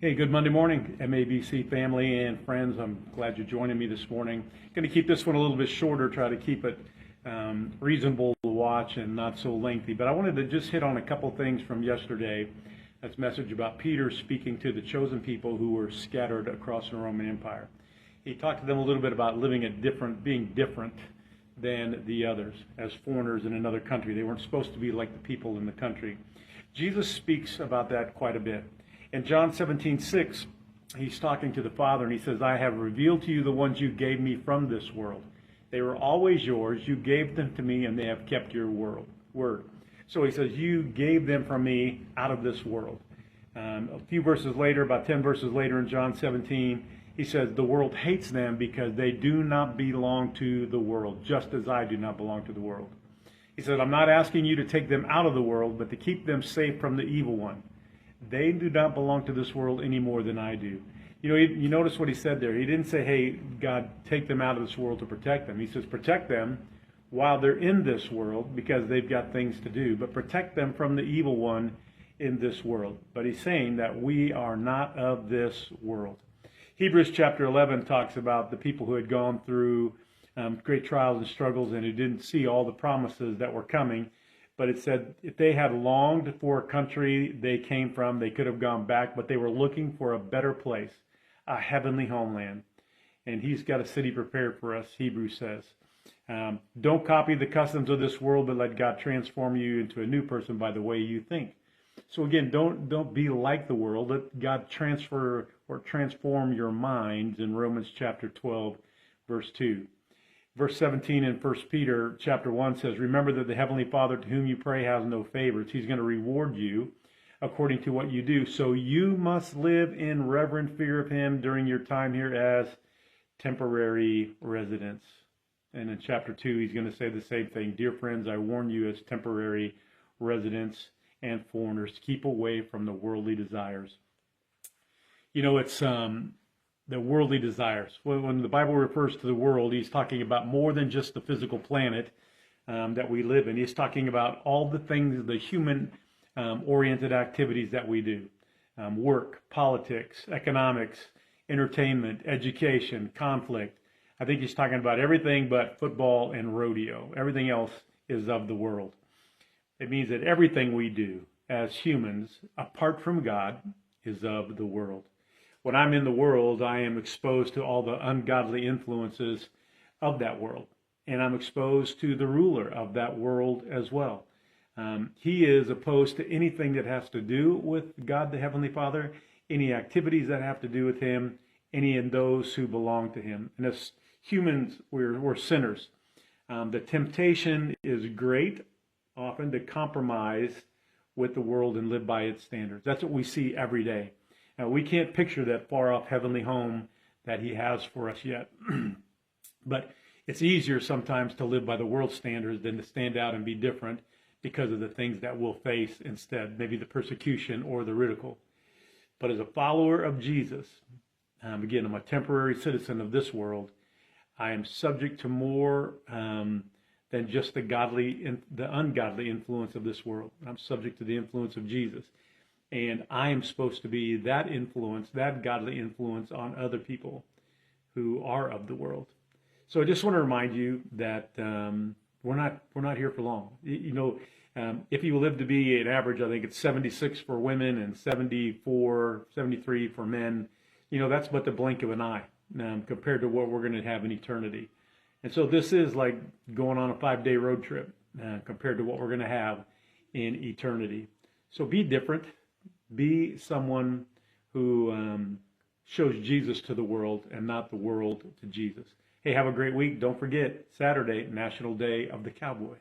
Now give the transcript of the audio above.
Hey, good Monday morning, MABC family and friends. I'm glad you're joining me this morning. Going to keep this one a little bit shorter, try to keep it reasonable to watch and not so lengthy. But I wanted to just hit on a couple things from yesterday. That's a message about Peter speaking to the chosen people who were scattered across the Roman Empire. He talked to them a little bit about being different than the others as foreigners in another country. They weren't supposed to be like the people in the country. Jesus speaks about that quite a bit. In John 17:6, he's talking to the Father, and he says, I have revealed to you the ones you gave me from this world. They were always yours. You gave them to me, and they have kept your word. So he says, you gave them from me out of this world. A few verses later, about 10 verses later in John 17, he says, the world hates them because they do not belong to the world, just as I do not belong to the world. He said, I'm not asking you to take them out of the world, but to keep them safe from the evil one. They do not belong to this world any more than I do. You notice what he said there. He didn't say, hey, God, take them out of this world to protect them. He says, protect them while they're in this world because they've got things to do, but protect them from the evil one in this world. But he's saying that we are not of this world. Hebrews chapter 11 talks about the people who had gone through great trials and struggles and who didn't see all the promises that were coming. But it said if they had longed for a country they came from, they could have gone back, but they were looking for a better place, a heavenly homeland. And he's got a city prepared for us, Hebrews says. Don't copy the customs of this world, but let God transform you into a new person by the way you think. So again, don't be like the world. Let God transform your minds in Romans chapter 12, verse 2. Verse 17 in 1 Peter chapter 1 says, remember that the Heavenly Father to whom you pray has no favorites. He's going to reward you according to what you do. So you must live in reverent fear of him during your time here as temporary residents. And in chapter 2, he's going to say the same thing. Dear friends, I warn you as temporary residents and foreigners, keep away from the worldly desires. It's the worldly desires. When the Bible refers to the world, he's talking about more than just the physical planet that we live in. He's talking about all the things, the human-oriented activities that we do. Work, politics, economics, entertainment, education, conflict. I think he's talking about everything but football and rodeo. Everything else is of the world. It means that everything we do as humans, apart from God, is of the world. When I'm in the world, I am exposed to all the ungodly influences of that world. And I'm exposed to the ruler of that world as well. He is opposed to anything that has to do with God the Heavenly Father, any activities that have to do with him, any of those who belong to him. And as humans, we're sinners. The temptation is great, often, to compromise with the world and live by its standards. That's what we see every day. Now, we can't picture that far-off heavenly home that he has for us yet. But it's easier sometimes to live by the world's standards than to stand out and be different because of the things that we'll face instead, maybe the persecution or the ridicule. But as a follower of Jesus, again, I'm a temporary citizen of this world. I am subject to more than just the ungodly influence of this world. I'm subject to the influence of Jesus. And I am supposed to be that influence, that godly influence on other people who are of the world. So I just want to remind you that we're not here for long. If you live to be an average, I think it's 76 for women and 73 for men. That's but the blink of an eye compared to what we're going to have in eternity. And so this is like going on a 5-day road trip compared to what we're going to have in eternity. So be different. Be someone who shows Jesus to the world and not the world to Jesus. Hey, have a great week. Don't forget, Saturday, National Day of the Cowboy.